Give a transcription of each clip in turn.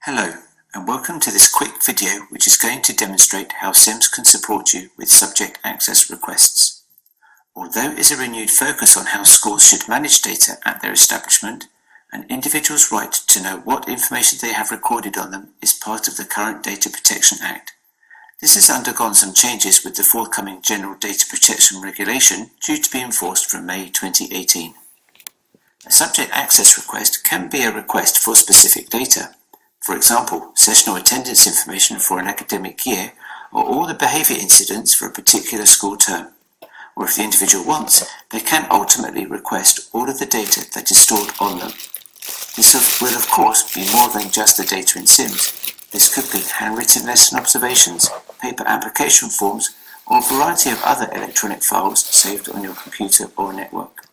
Hello, and welcome to this quick video which is going to demonstrate how SIMS can support you with subject access requests. Although there is a renewed focus on how schools should manage data at their establishment, an individual's right to know what information they have recorded on them is part of the current Data Protection Act. This has undergone some changes with the forthcoming General Data Protection Regulation due to be enforced from May 2018. A subject access request can be a request for specific data. For example, sessional attendance information for an academic year, or all the behaviour incidents for a particular school term. Or if the individual wants, they can ultimately request all of the data that is stored on them. This will of course be more than just the data in SIMS. This could be handwritten lesson observations, paper application forms, or a variety of other electronic files saved on your computer or network.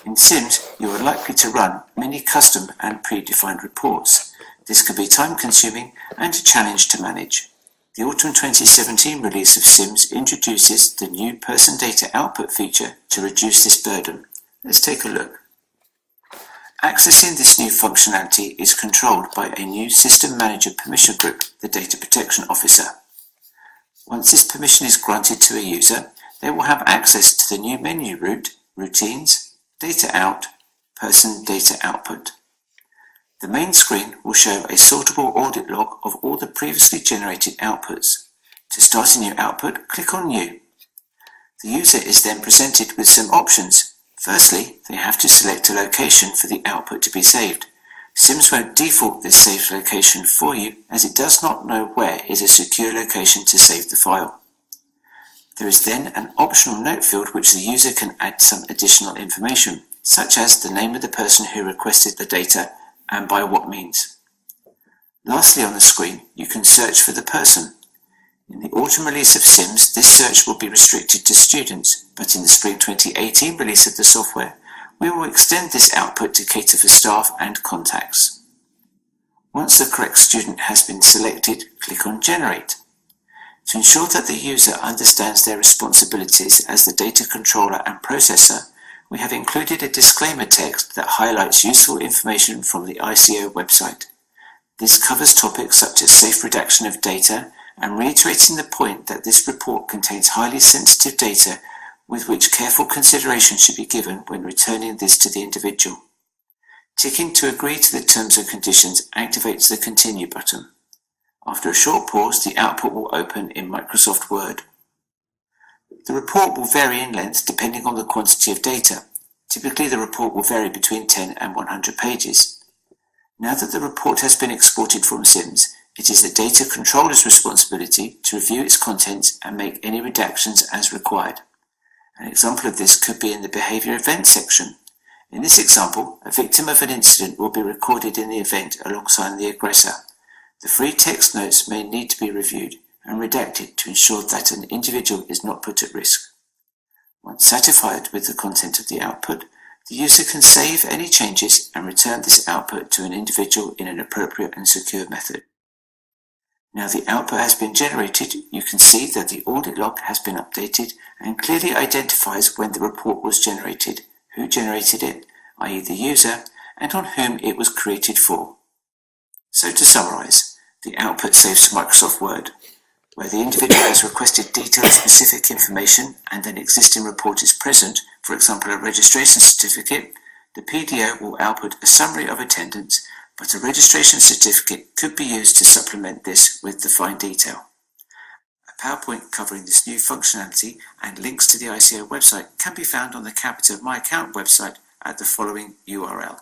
In SIMS, you are likely to run many custom and predefined reports. This could be time-consuming and a challenge to manage. The autumn 2017 release of SIMS introduces the new Person Data Output feature to reduce this burden. Let's take a look. Accessing this new functionality is controlled by a new System Manager Permission Group, the Data Protection Officer. Once this permission is granted to a user, they will have access to the new menu route, Routines, Data Out, Person Data Output. The main screen will show a sortable audit log of all the previously generated outputs. To start a new output, click on New. The user is then presented with some options. Firstly, they have to select a location for the output to be saved. SIMS won't default this saved location for you as it does not know where is a secure location to save the file. There is then an optional note field which the user can add some additional information, such as the name of the person who requested the data and by what means. Lastly on the screen, you can search for the person. In the autumn release of SIMS, this search will be restricted to students, but in the spring 2018 release of the software, we will extend this output to cater for staff and contacts. Once the correct student has been selected, click on Generate. To ensure that the user understands their responsibilities as the data controller and processor, we have included a disclaimer text that highlights useful information from the ICO website. This covers topics such as safe redaction of data and reiterating the point that this report contains highly sensitive data with which careful consideration should be given when returning this to the individual. Ticking to agree to the terms and conditions activates the Continue button. After a short pause, the output will open in Microsoft Word. The report will vary in length depending on the quantity of data. Typically, the report will vary between 10 and 100 pages. Now that the report has been exported from SIMS, it is the data controller's responsibility to review its contents and make any redactions as required. An example of this could be in the Behaviour Events section. In this example, a victim of an incident will be recorded in the event alongside the aggressor. The free text notes may need to be reviewed and redacted to ensure that an individual is not put at risk. Once satisfied with the content of the output, the user can save any changes and return this output to an individual in an appropriate and secure method. Now the output has been generated, you can see that the audit log has been updated and clearly identifies when the report was generated, who generated it, i.e. the user, and on whom it was created for. So to summarise, the output saves to Microsoft Word. Where the individual has requested detailed specific information and an existing report is present, for example a registration certificate, the PDO will output a summary of attendance, but a registration certificate could be used to supplement this with the fine detail. A PowerPoint covering this new functionality and links to the ICO website can be found on the Capita My Account website at the following URL.